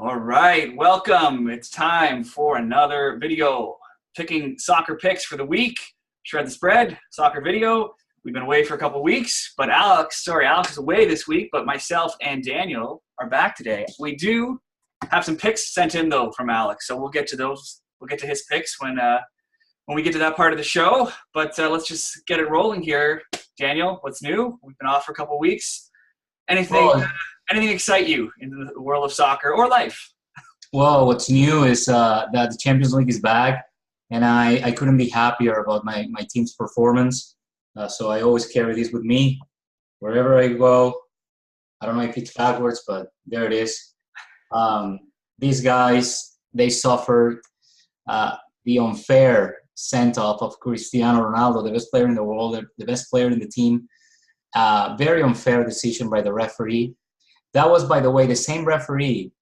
All right, welcome. It's time for another video. Picking soccer picks for the week. Shred the spread, soccer video. We've been away for a couple weeks, but Alex is away this week, but myself and Daniel are back today. We do have some picks sent in though from Alex, so we'll get to those. We'll get to his picks when we get to that part of the show. But let's just get it rolling here. Daniel, what's new? We've been off for a couple weeks. Anything excite you in the world of soccer or life? Well, what's new is that the Champions League is back, and I couldn't be happier about my team's performance. So I always carry this with me wherever I go. I don't know if it's backwards, but there it is. These guys, they suffered the unfair send-off of Cristiano Ronaldo, the best player in the world, the best player in the team. Very unfair decision by the referee. That was, by the way, the same referee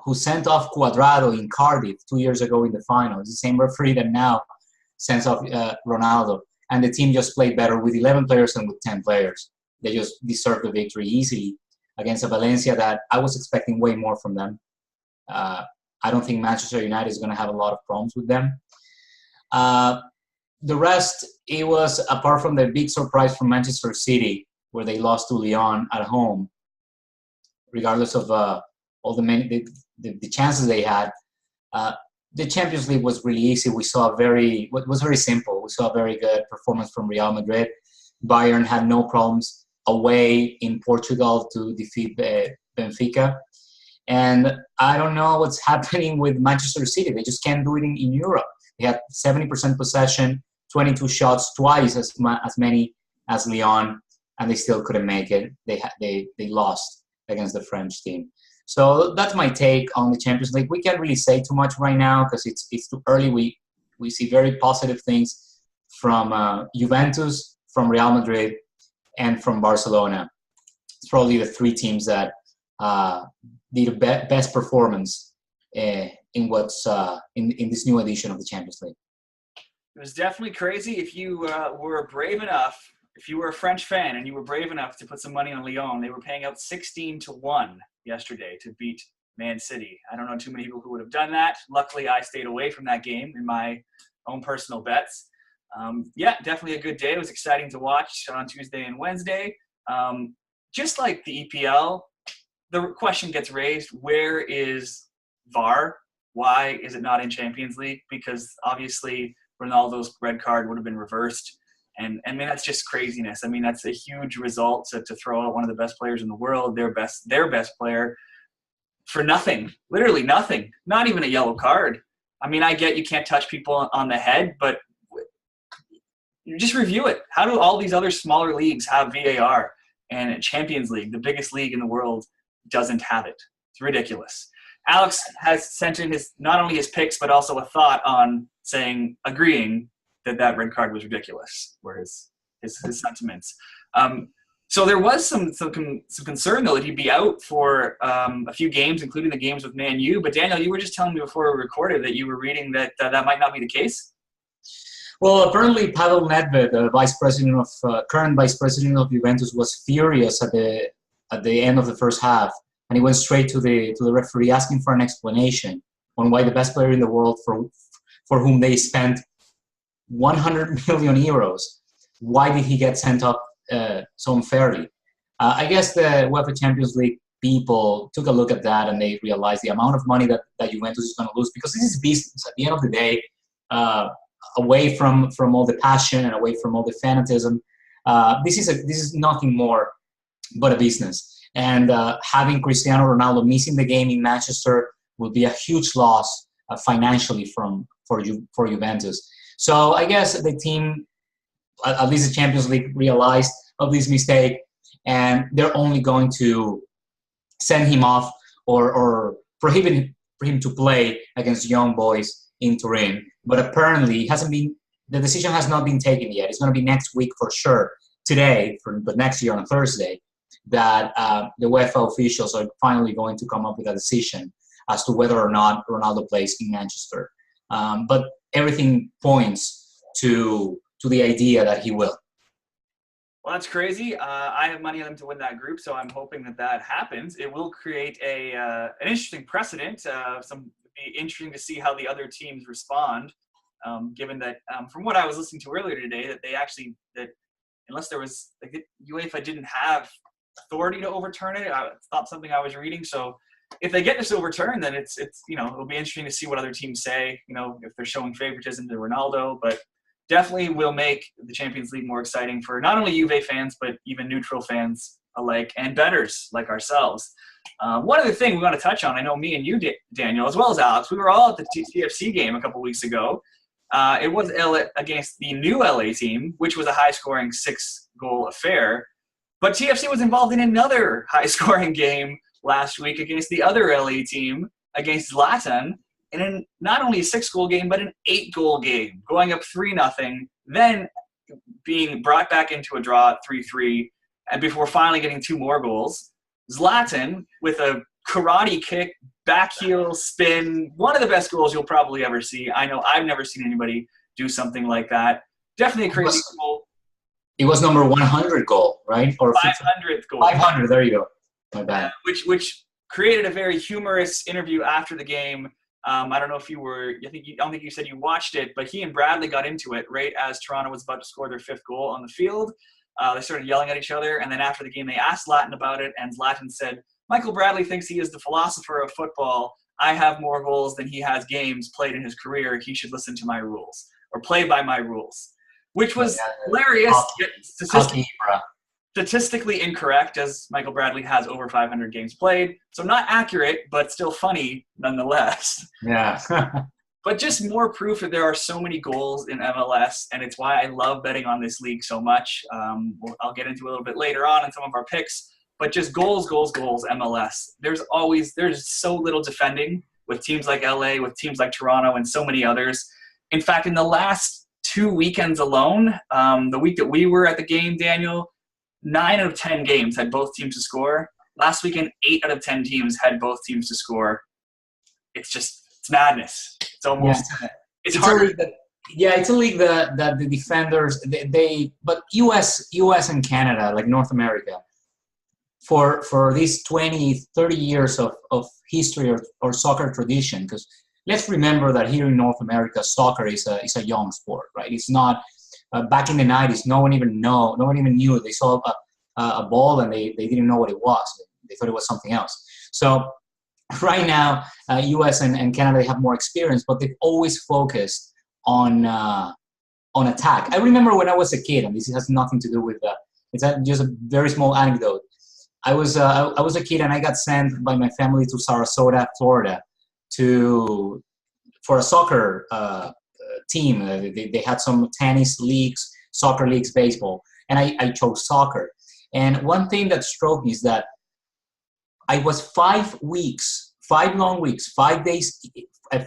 who sent off Cuadrado in Cardiff 2 years ago in the final. It's the same referee that now sends off Ronaldo. And the team just played better with 11 players than with 10 players. They just deserved the victory easily against a Valencia that I was expecting way more from them. I don't think Manchester United is going to have a lot of problems with them. The rest, it was, apart from the big surprise from Manchester City, where they lost to Lyon at home, regardless of all the chances they had, the Champions League was really easy. We saw it was very simple. We saw a very good performance from Real Madrid. Bayern had no problems away in Portugal to defeat Benfica. And I don't know what's happening with Manchester City. They just can't do it in Europe. They had 70% possession, 22 shots, twice as many as Lyon, and they still couldn't make it. They lost against the French team. So that's my take on the Champions League. We can't really say too much right now because it's too early. We see very positive things from Juventus, from Real Madrid, and from Barcelona. It's probably the three teams that did the best performance in this new edition of the Champions League. It was definitely crazy. If you were brave enough, if you were a French fan and you were brave enough to put some money on Lyon, they were paying out 16-1 yesterday to beat Man City. I don't know too many people who would have done that. Luckily, I stayed away from that game in my own personal bets. Yeah, definitely a good day. It was exciting to watch on Tuesday and Wednesday. Just like the EPL, the question gets raised, where is VAR? Why is it not in Champions League? Because obviously Ronaldo's red card would have been reversed. And I mean, that's just craziness. I mean, that's a huge result to throw out one of the best players in the world, their best player, for nothing, literally nothing, not even a yellow card. I mean, I get you can't touch people on the head, but you just review it. How do all these other smaller leagues have VAR and Champions League, the biggest league in the world, doesn't have it? It's ridiculous. Alex has sent in not only his picks, but also a thought on agreeing that red card was ridiculous, were his sentiments. So there was some concern, though, that he'd be out for a few games, including the games with Man U. But, Daniel, you were just telling me before we recorded that you were reading that that might not be the case? Well, apparently Pavel Nedved, the current vice president of Juventus, was furious at the end of the first half, and he went straight to the referee asking for an explanation on why the best player in the world, for whom they spent 100 million euros, why did he get sent off so unfairly? I guess the UEFA Champions League people took a look at that and they realized the amount of money that Juventus is going to lose, because this is business. At the end of the day, away from all the passion and away from all the fanatism, this is nothing more but a business. And having Cristiano Ronaldo missing the game in Manchester will be a huge loss financially for Juventus. So I guess the team, at least the Champions League, realized of this mistake, and they're only going to send him off or prohibit him to play against young boys in Turin. But apparently, the decision has not been taken yet. It's going to be next week for sure. Today, but next year on Thursday, that the UEFA officials are finally going to come up with a decision as to whether or not Ronaldo plays in Manchester. But everything points to the idea that he will. Well, that's crazy. I have money on them to win that group, so I'm hoping that that happens. It will create an interesting precedent. It'd be interesting to see how the other teams respond, given that from what I was listening to earlier today, that unless there was UEFA didn't have authority to overturn it. It's not something I was reading. So if they get this overturned, then it's it'll be interesting to see what other teams say. If they're showing favoritism to Ronaldo, but definitely will make the Champions League more exciting for not only Juve fans, but even neutral fans alike and bettors like ourselves. One other thing we want to touch on, I know me and you, Daniel, as well as Alex, we were all at the TFC game a couple weeks ago. It was against the new LA team, which was a high-scoring 6-goal affair. But TFC was involved in another high-scoring game last week against the other LA team, against Zlatan, in not only a 6-goal game, but an 8-goal game, going up 3-0, then being brought back into a draw at 3-3, and before finally getting 2 more goals. Zlatan, with a karate kick, back heel spin, one of the best goals you'll probably ever see. I know I've never seen anybody do something like that. Definitely a crazy goal. It was number 100 goal, right? Or 500th goal. 500, there you go. My bad. Which created a very humorous interview after the game. I don't know if you were – I don't think you said you watched it, but he and Bradley got into it right as Toronto was about to score their 5th goal on the field. They started yelling at each other, and then after the game they asked Zlatan about it, and Zlatan said, Michael Bradley thinks he is the philosopher of football. I have more goals than he has games played in his career. He should listen to my rules or play by my rules, which was hilarious. Statistically incorrect, as Michael Bradley has over 500 games played. So not accurate, but still funny nonetheless. Yeah. But just more proof that there are so many goals in MLS, and it's why I love betting on this league so much. I'll get into a little bit later on in some of our picks. But just goals, MLS. There's so little defending with teams like LA, with teams like Toronto, and so many others. In fact, in the last 2 weekends alone, the week that we were at the game, Daniel, 9 out of 10 games had both teams to score. Last weekend, 8 out of 10 teams had both teams to score. It's madness. It's almost it's hard. It's a league that the defenders but US and Canada, like North America, for these 20, 30 years of history or soccer tradition, because let's remember that here in North America, soccer is a young sport, right? It's not back in the 90s. No one even knew. They saw a ball and they didn't know what it was. They thought it was something else. So right now, US and Canada, they have more experience, but they've always focused on attack. I remember when I was a kid, and this has nothing to do with that. It's just a very small anecdote. I was a kid and I got sent by my family to Sarasota, Florida, for a soccer team. They had some tennis leagues, soccer leagues, baseball, and I chose soccer. And one thing that struck me is that I was 5 long weeks, 5 days,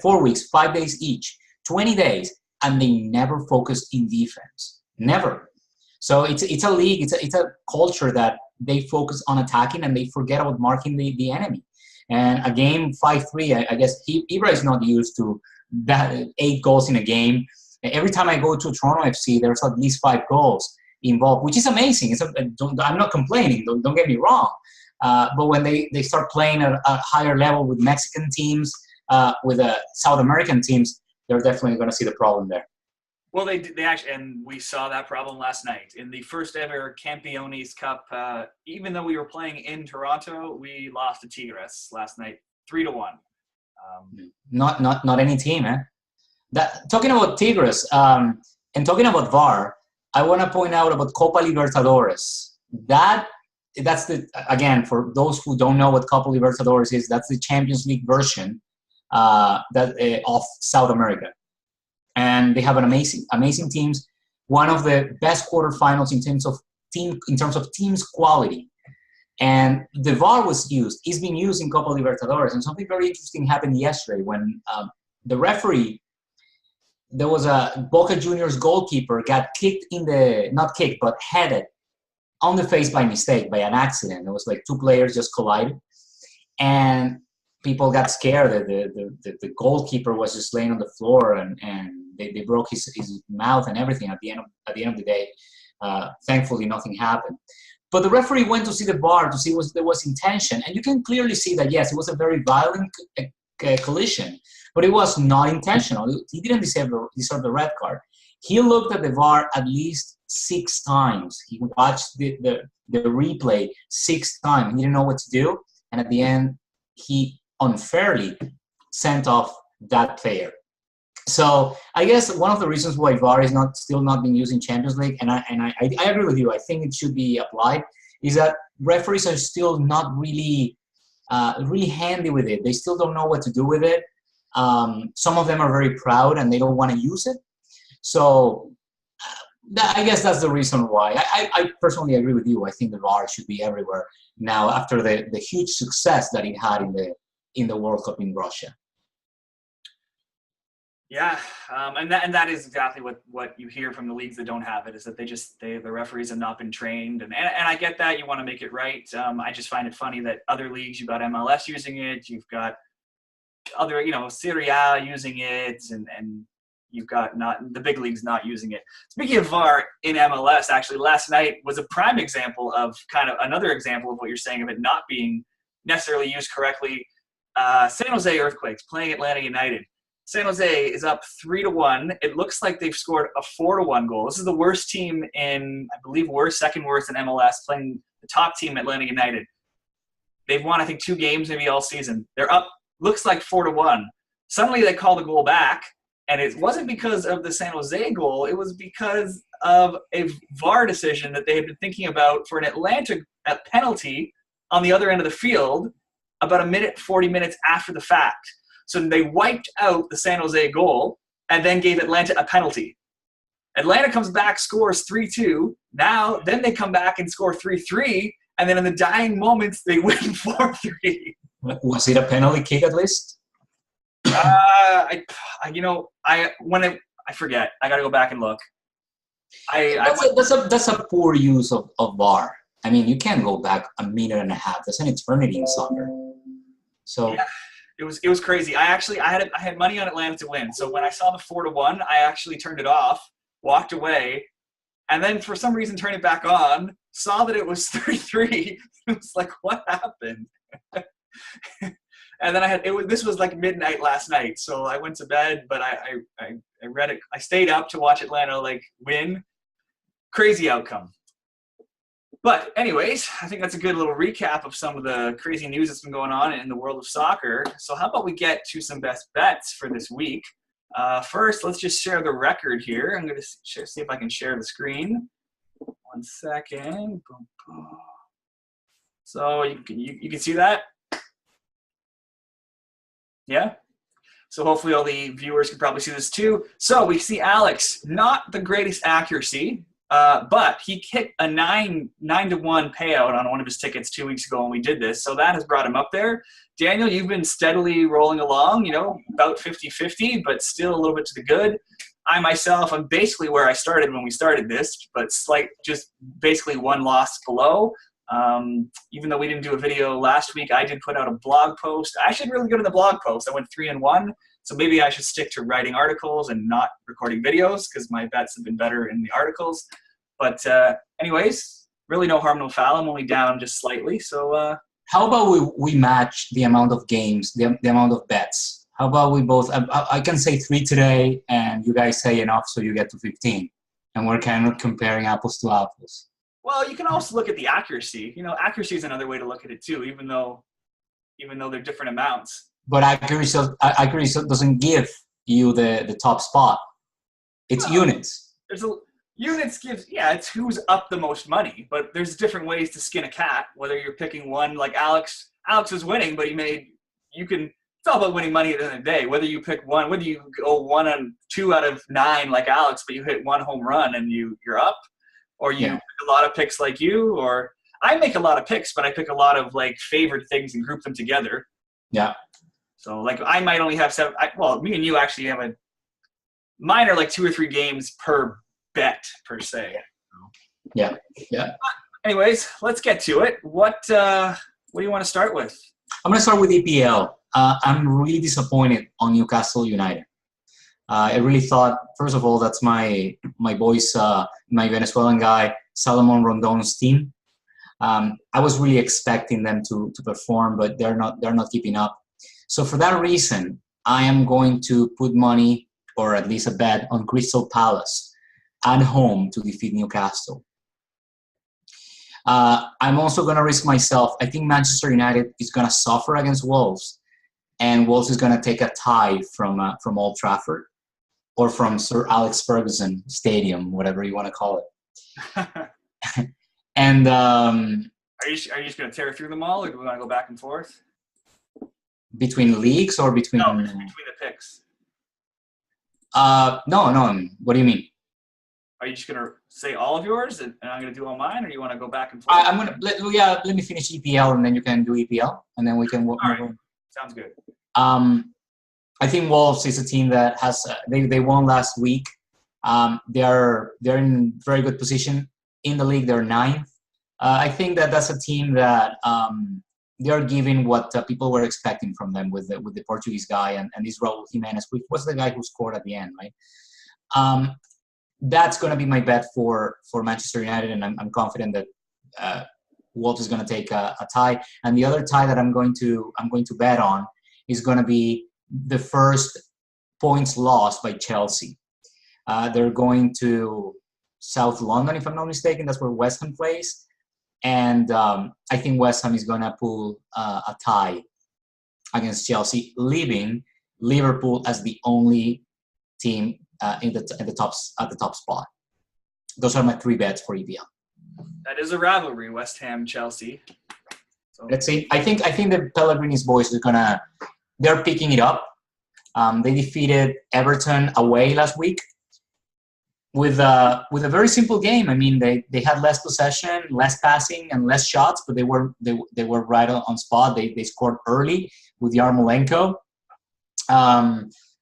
4 weeks, 5 days each, 20 days, and they never focused in defense, never. So it's a league, it's a culture that they focus on attacking and they forget about marking the enemy. And a game 5-3, I guess Ibra is not used to that 8 goals in a game. Every time I go to Toronto FC, there's at least 5 goals involved, which is amazing. I'm not complaining, don't get me wrong. But when they start playing at a higher level with Mexican teams, with South American teams, they're definitely going to see the problem there. Well, they actually, and we saw that problem last night in the first ever Campeones Cup. Even though we were playing in Toronto, we lost to Tigres last night, 3-1. Not any team, eh? Talking about Tigres and talking about VAR, I want to point out about Copa Libertadores. That's again, for those who don't know what Copa Libertadores is, that's the Champions League version of South America. And they have an amazing teams. One of the best quarterfinals in terms of teams quality. And the VAR was used. It's been used in Copa Libertadores. And something very interesting happened yesterday when the referee, there was a Boca Juniors goalkeeper got kicked but headed on the face by mistake, by an accident. It was like 2 players just collided. And people got scared that the goalkeeper was just laying on the floor and they broke his mouth and everything at the end of the day. Thankfully, nothing happened. But the referee went to see the VAR to see if there was intention. And you can clearly see that, yes, it was a very violent collision, but it was not intentional. He didn't deserve the red card. He looked at the VAR at least 6 times. He watched the replay 6 times. He didn't know what to do. And at the end, he unfairly sent off that player. So I guess one of the reasons why VAR is still not being used in Champions League, and I agree with you, I think it should be applied, is that referees are still not really handy with it. They still don't know what to do with it. Some of them are very proud and they don't want to use it. So I guess that's the reason why. I personally agree with you. I think the VAR should be everywhere now after the huge success that it had in the World Cup in Russia. Yeah, and that is exactly what you hear from the leagues that don't have it, is that the referees have not been trained, and I get that you want to make it right. I just find it funny that other leagues, you've got MLS using it, you've got other Serie A using it, and you've got the big leagues not using it. Speaking of VAR in MLS, actually last night was a prime example of kind of another example of what you're saying of it not being necessarily used correctly. San Jose Earthquakes playing Atlanta United. San Jose is up 3-1. It looks like they've scored a 4-1 goal. This is the worst team in, I believe, second worst in MLS, playing the top team, Atlanta United. They've won, I think, 2 games maybe all season. They're up, looks like 4-1. Suddenly they call the goal back, and it wasn't because of the San Jose goal. It was because of a VAR decision that they had been thinking about for an Atlanta penalty on the other end of the field about 40 minutes after the fact. So they wiped out the San Jose goal and then gave Atlanta a penalty. Atlanta comes back, scores 3-2. Then they come back and score 3-3. And then in the dying moments, they win 4-3. Was it a penalty kick at least? I forget. I got to go back and look. That's a poor use of VAR. I mean, you can't go back a minute and a half. That's an eternity in soccer. So. Yeah. It was crazy. I had money on Atlanta to win. So when I saw the 4-1, I actually turned it off, walked away, and then for some reason turned it back on, saw that it was 3-3. It was like, what happened? And then this was like midnight last night. So I went to bed, but I read it. I stayed up to watch Atlanta win. Crazy outcome. But anyways, I think that's a good little recap of some of the crazy news that's been going on in the world of soccer. So how about we get to some best bets for this week? First, let's just share the record here. I'm going to see if I can share the screen. 1 second. Boom, boom. So you can see that? Yeah? So hopefully all the viewers can probably see this too. So we see Alex, not the greatest accuracy. But he hit a 9-1 payout on one of his tickets 2 weeks ago when we did this, so that has brought him up there. Daniel, you've been steadily rolling along, about 50-50, but still a little bit to the good. I myself, I'm basically where I started when we started this, but just basically 1 loss below. Even though we didn't do a video last week, I did put out a blog post. I should really go to the blog post. I went 3-1. So maybe I should stick to writing articles and not recording videos because my bets have been better in the articles. But anyways, really no harm, no foul. I'm only down just slightly. So how about we match the amount of games, the amount of bets? How about we both? I can say 3 today, and you guys say enough, so you get to 15, and we're kind of comparing apples to apples. Well, you can also look at the accuracy. Accuracy is another way to look at it too, even though they're different amounts. But accuracy doesn't give you the top spot. It's units. Units gives, it's who's up the most money. But there's different ways to skin a cat. Whether you're picking one like Alex is winning, but it's all about winning money at the end of the day. Whether you pick one, whether you go 1 and 2 out of 9 like Alex, but you hit 1 home run and you're up, or you pick a lot of picks like you, or I make a lot of picks, but I pick a lot of favored things and group them together. Yeah. So, I might only have 7. Me and you actually have mine are 2 or 3 games per bet, per se. Yeah. Yeah. But anyways, let's get to it. What do you want to start with? I'm going to start with EPL. I'm really disappointed on Newcastle United. I really thought, first of all, that's my boys, my Venezuelan guy, Salomon Rondon's team. I was really expecting them to perform, but they're not keeping up. So for that reason, I am going to put money, or at least a bet, on Crystal Palace at home to defeat Newcastle. I'm also going to risk myself. I think Manchester United is going to suffer against Wolves, and Wolves is going to take a tie from Old Trafford, or from Sir Alex Ferguson Stadium, whatever you want to call it. And are you just going to tear through them all, or do we want to go back and forth? Between leagues or between? No, between the picks. No. What do you mean? Are you just going to say all of yours, and I'm going to do all mine, or do you want to go back and forth? I'm going to let me finish EPL, and then you can do EPL, and then we can. All right. Sounds good. I think Wolves is a team that has they won last week. They're in very good position in the league. They're 9th. I think that's a team that they are giving what people were expecting from them with the Portuguese guy and this Raul Jimenez, which was the guy who scored at the end, right? That's going to be my bet for Manchester United, and I'm confident that Wolves is going to take a tie. And the other tie that I'm going to bet on is going to be the first points lost by Chelsea. They're going to South London, if I'm not mistaken. That's where West Ham plays. And I think West Ham is going to pull a tie against Chelsea, leaving Liverpool as the only team at the top spot. Those are my 3 bets for EPL. That is a rivalry, West Ham Chelsea. So. Let's see. I think the Pellegrini's boys they're picking it up. They defeated Everton away last week with a very simple game. I mean, they had less possession, less passing, and less shots, but they were right on spot. They scored early with Yarmolenko.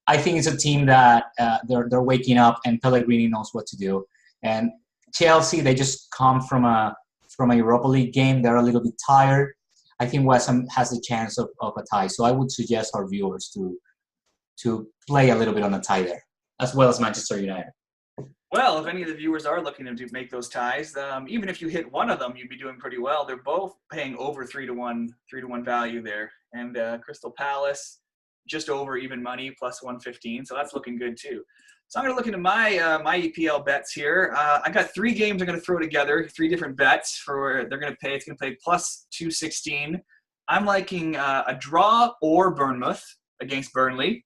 I think it's a team that they're waking up, and Pellegrini knows what to do. And Chelsea, they just come from a Europa League game. They're a little bit tired. I think West Ham has a chance of a tie. So I would suggest our viewers to play a little bit on a tie there, as well as Manchester United. Well, if any of the viewers are looking to make those ties, even if you hit one of them, you'd be doing pretty well. They're both paying over 3-1 value there. And Crystal Palace, just over even money, plus 115. So that's looking good too. So I'm going to look into my EPL bets here. I got 3 games I'm going to throw together, 3 different bets for they're going to pay. It's going to pay plus 216. I'm liking a draw or Bournemouth against Burnley.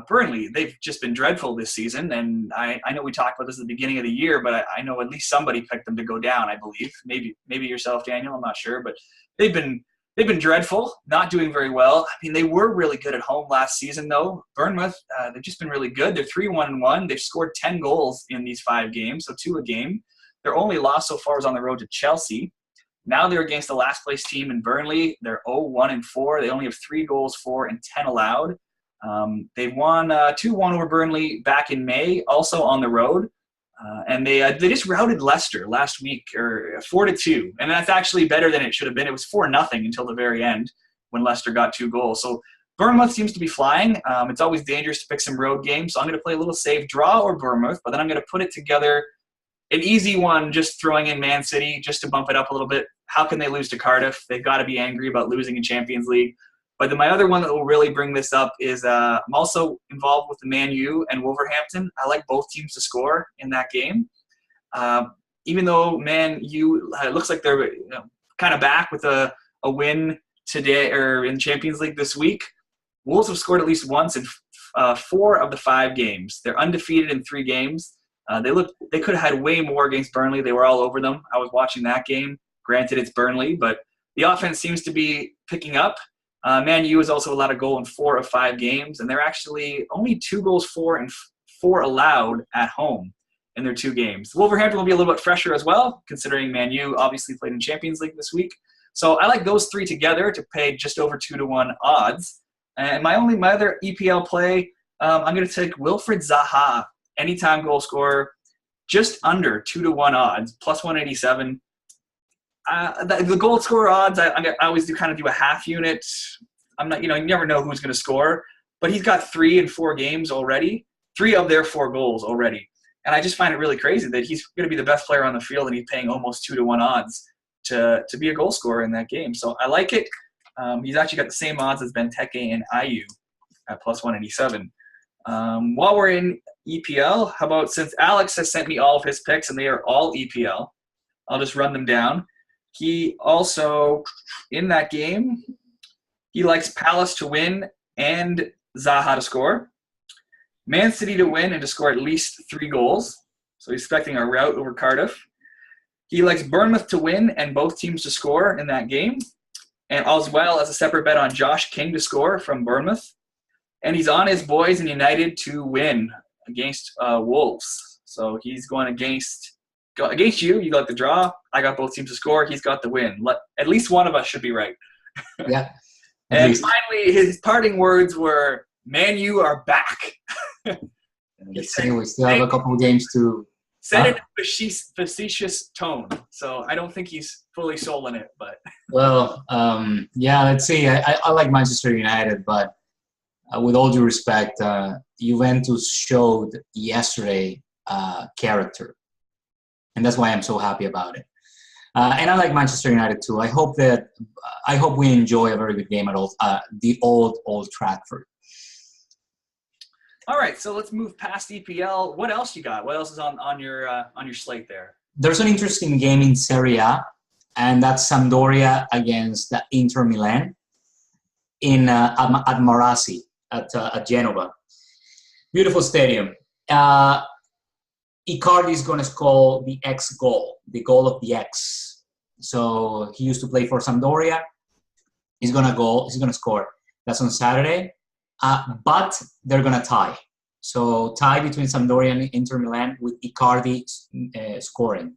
Burnley, they've just been dreadful this season, and I know we talked about this at the beginning of the year, but I know at least somebody picked them to go down, I believe. Maybe yourself, Daniel, I'm not sure, but they've been dreadful, not doing very well. I mean, they were really good at home last season, though. Bournemouth, they've just been really good. They're 3-1-1. They've scored 10 goals in these 5 games, so 2 a game. Their only loss so far is on the road to Chelsea. Now they're against the last-place team in Burnley. They're 0-1-4. They only have 3 goals for and 10 allowed. They won 2-1 over Burnley back in May, also on the road. And they just routed Leicester last week, or 4-2. And that's actually better than it should have been. It was 4-0 until the very end when Leicester got 2 goals. So Bournemouth seems to be flying. It's always dangerous to pick some road games. So I'm going to play a little safe draw or Bournemouth, but then I'm going to put it together. An easy one, just throwing in Man City just to bump it up a little bit. How can they lose to Cardiff? They've got to be angry about losing in Champions League. But then my other one that will really bring this up is I'm also involved with the Man U and Wolverhampton. I like both teams to score in that game. Even though Man U looks like they're kind of back with a win today or in Champions League this week, Wolves have scored at least once in 4 of the 5 games. They're undefeated in 3 games. They could have had way more against Burnley. They were all over them. I was watching that game. Granted, it's Burnley, but the offense seems to be picking up. Man U has also allowed a goal in 4 of 5 games, and they're actually only 2 goals for and 4 allowed at home in their 2 games. Wolverhampton will be a little bit fresher as well, considering Man U obviously played in Champions League this week. So I like those 3 together to pay just over 2-1 odds. And my other EPL play, I'm going to take Wilfried Zaha, anytime goal scorer, just under 2-1 odds, plus 187. The goal scorer odds, I always do a half unit. I'm not, you never know who's going to score, but he's got 3 in 4 games already. 3 of their 4 goals already. And I just find it really crazy that he's going to be the best player on the field and he's paying almost 2-to-1 odds to be a goal scorer in that game. So I like it. He's actually got the same odds as Benteke and Ayew at plus 187. While we're in EPL, how about, since Alex has sent me all of his picks and they are all EPL, I'll just run them down. He also, in that game, he likes Palace to win and Zaha to score. Man City to win and to score at least 3 goals. So he's expecting a rout over Cardiff. He likes Bournemouth to win and both teams to score in that game. And as well as a separate bet on Josh King to score from Bournemouth. And he's on his boys in United to win against Wolves. So he's going against you. You got the draw. I got both teams to score. He's got the win. At least one of us should be right. Yeah. And finally, his parting words were, "Man, you are back." We still have a couple of games to. Said it in a facetious tone. So I don't think he's fully sold in it. But well, yeah, let's see. I like Manchester United, but with all due respect, Juventus showed yesterday character. And that's why I'm so happy about it. And I like Manchester United too. I hope we enjoy a very good game at the Old Trafford. All right, so let's move past EPL. What else you got? What else is on your slate there? There's an interesting game in Serie A, and that's Sampdoria against Inter Milan at Marassi at Genova. Beautiful stadium. Icardi is going to score the X goal, the goal of the X. So he used to play for Sampdoria. He's going to score. That's on Saturday. But they're going to tie. So tie between Sampdoria and Inter Milan with Icardi scoring.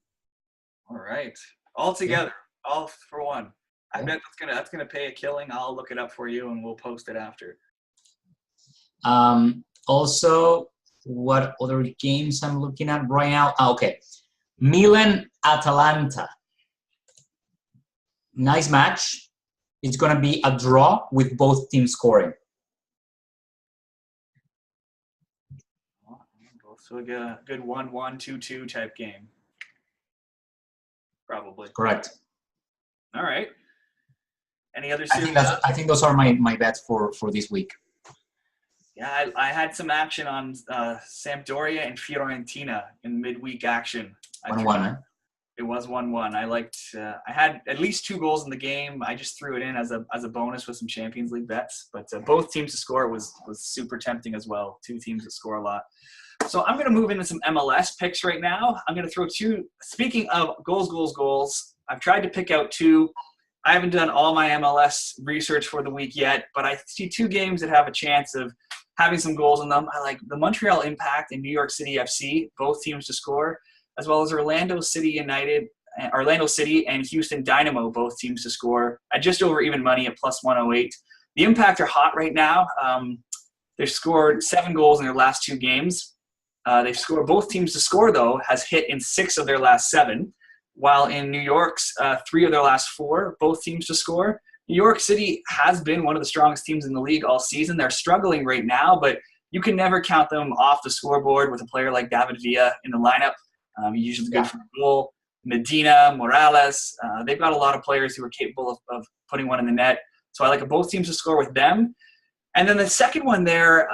All right. All together. Yeah. All for one. I bet that's gonna pay a killing. I'll look it up for you and we'll post it after. Also, what other games I'm looking at right now? Okay. Milan Atalanta. Nice match. It's going to be a draw with both teams scoring. So a good 1-1, 2-2 type game. Probably. Correct. All right. Any other series? I think those are my bets for this week. Yeah, I had some action on Sampdoria and Fiorentina in midweek action. 1-1, huh? It was 1-1. I liked. I had at least 2 goals in the game. I just threw it in as a bonus with some Champions League bets. But both teams to score was super tempting as well. 2 teams that score a lot. So I'm going to move into some MLS picks right now. I'm going to throw 2. Speaking of goals, I've tried to pick out 2. I haven't done all my MLS research for the week yet, but I see 2 games that have a chance of having some goals in them. I like the Montreal Impact and New York City FC, both teams to score, as well as Orlando City and Houston Dynamo, both teams to score at just over even money at plus 108. The Impact are hot right now. They've scored 7 goals in their last 2 games. They've scored, both teams to score, though, has hit in 6 of their last 7, while in New York's 3 of their last 4, both teams to score. New York City has been one of the strongest teams in the league all season. They're struggling right now, but you can never count them off the scoreboard with a player like David Villa in the lineup. He's usually good for a goal. Medina, Morales, they've got a lot of players who are capable of putting one in the net. So I like both teams to score with them. And then the second one there,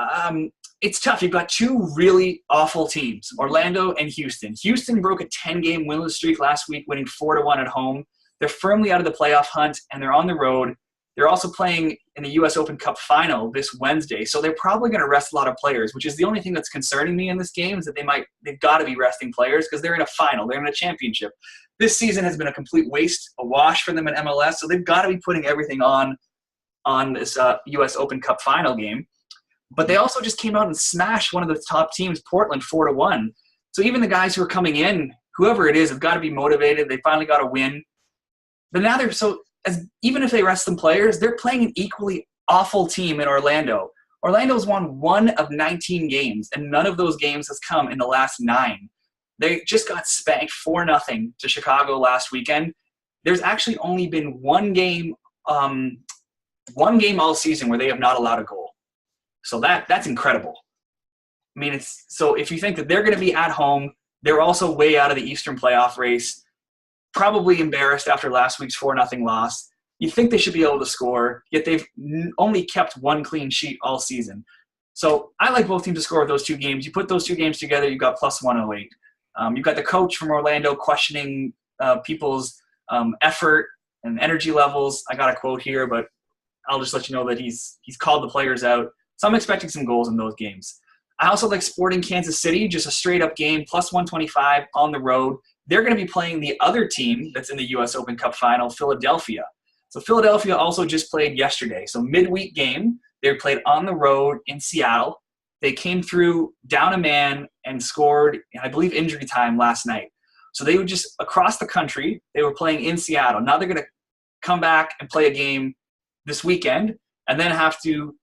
it's tough. You've got 2 really awful teams, Orlando and Houston. Houston broke a 10-game winless streak last week, winning 4-1 at home. They're firmly out of the playoff hunt, and they're on the road. They're also playing in the U.S. Open Cup final this Wednesday, so they're probably going to rest a lot of players, which is the only thing that's concerning me in this game is that they've got to be resting players because they're in a final. They're in a championship. This season has been a complete waste, a wash for them in MLS, so they've got to be putting everything on this U.S. Open Cup final game. But they also just came out and smashed one of the top teams, Portland, 4-1. So even the guys who are coming in, whoever it is, have got to be motivated. They finally got a win. But now even if they rest some players, they're playing an equally awful team in Orlando. Orlando's won 1 of 19 games, and none of those games has come in the last 9. They just got spanked 4-0 to Chicago last weekend. There's actually only been one game all season where they have not allowed a goal. So that's incredible. I mean, so if you think that they're going to be at home, they're also way out of the Eastern playoff race, probably embarrassed after last week's 4-0 loss. You think they should be able to score, yet they've only kept one clean sheet all season. So I like both teams to score with those two games. You put those two games together, you've got plus 108. You've got the coach from Orlando questioning people's effort and energy levels. I got a quote here, but I'll just let you know that he's called the players out. So I'm expecting some goals in those games. I also like Sporting Kansas City, just a straight-up game, plus 125 on the road. They're going to be playing the other team that's in the U.S. Open Cup final, Philadelphia. So Philadelphia also just played yesterday. So midweek game, they played on the road in Seattle. They came through down a man and scored, I believe, injury time last night. So they were just across the country. They were playing in Seattle. Now they're going to come back and play a game this weekend and then have to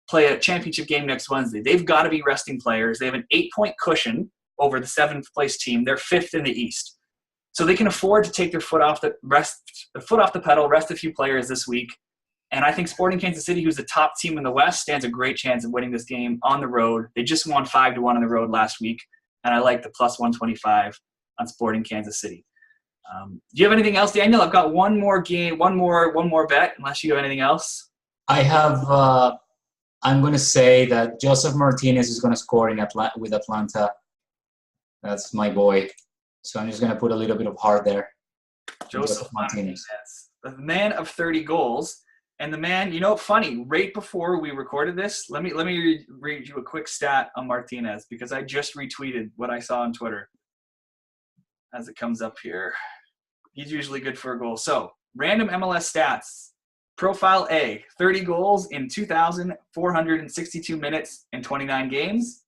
play a championship game next Wednesday. They've got to be resting players. They have an 8-point cushion over the 7th-place team. They're 5th in the East. So they can afford to take their foot off the pedal, rest a few players this week. And I think Sporting Kansas City, who's the top team in the West, stands a great chance of winning this game on the road. They just won 5-1 on the road last week, and I like the plus 125 on Sporting Kansas City. Do you have anything else, Daniel? I've got one more game, one more bet, unless you have anything else. I have. I'm going to say that Josef Martinez is going to score with Atlanta. That's my boy. So I'm just going to put a little bit of heart there. Josef Martinez, the man of 30 goals. And the man, funny, right before we recorded this, let me read you a quick stat on Martinez because I just retweeted what I saw on Twitter as it comes up here. He's usually good for a goal. So, random MLS stats. Profile A, 30 goals in 2,462 minutes and 29 games.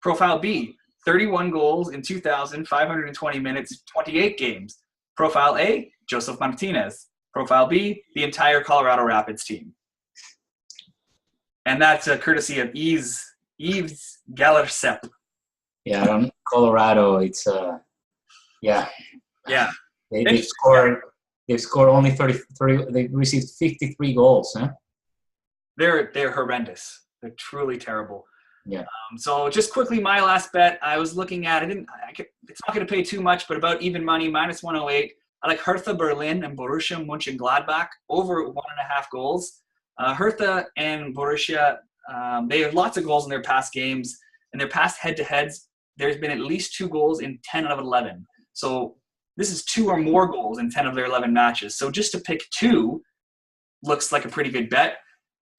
Profile B, 31 goals in 2,520 minutes, 28 games. Profile A, Josef Martinez. Profile B, the entire Colorado Rapids team. And that's courtesy of Yves Gallersepp. Yeah, Colorado, it's yeah. They've scored only 30. They've received 53 goals. Huh? They're horrendous. They're truly terrible. Yeah. So just quickly, my last bet. I was looking at. It's not going to pay too much, but about even money, minus 108. I like Hertha Berlin and Borussia Monchengladbach over 1.5 goals. Hertha and Borussia, they have lots of goals in their past games. In their past head-to-heads, there's been at least 2 goals in 10 out of 11. So this is 2 or more goals in 10 of their 11 matches. So just to pick 2 looks like a pretty good bet.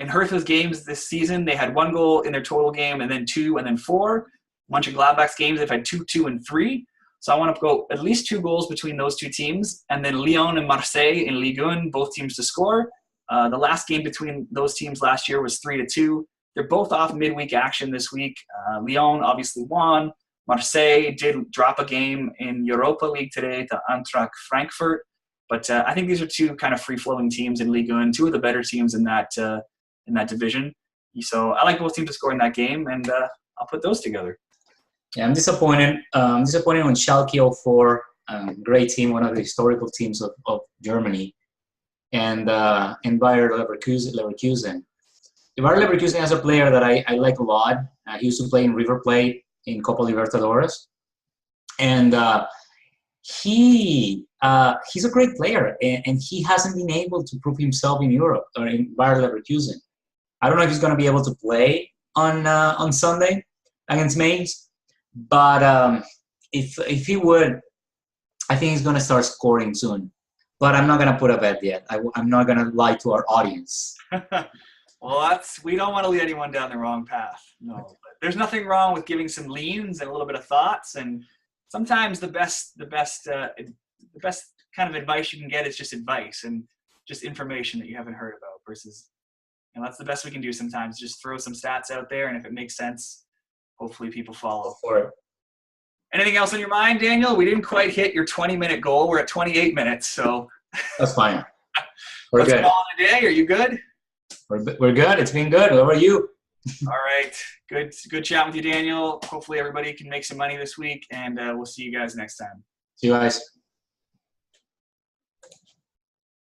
In Hertha's games this season, they had 1 goal in their total game and then 2 and then 4. Mönchengladbach's games, they've had 2, 2, and 3. So I want to go at least 2 goals between those 2 teams. And then Lyon and Marseille in Ligue 1, both teams to score. The last game between those teams last year was 3-2. They're both off midweek action this week. Lyon obviously won. Marseille did drop a game in Europa League today to Eintracht Frankfurt. But I think these are 2 kind of free-flowing teams in Ligue 1, 2 of the better teams in that division. So I like both teams to score in that game, and I'll put those together. Yeah, I'm disappointed. On Schalke 04, great team, one of the historical teams of Germany, and Bayer Leverkusen. Bayer Leverkusen has a player that I like a lot. He used to play in River Plate in Copa Libertadores, and he's a great player, and he hasn't been able to prove himself in Europe or in Bayer Leverkusen. I don't know if he's going to be able to play on Sunday against Mainz. But if he would, I think he's going to start scoring soon. But I'm not going to put a bet yet. I'm not going to lie to our audience. Well, we don't want to lead anyone down the wrong path. No, but there's nothing wrong with giving some leans and a little bit of thoughts. And sometimes the best kind of advice you can get is just advice and just information that you haven't heard about. Versus, that's the best we can do sometimes. Just throw some stats out there, and if it makes sense, hopefully people follow. Anything else on your mind, Daniel? We didn't quite hit your 20-minute goal. We're at 28 minutes, so. That's fine. We're good. Let's call it a day. Are you good? We're good. It's been good. How about you? All right. Good chat with you, Daniel. Hopefully everybody can make some money this week, and we'll see you guys next time. See you guys.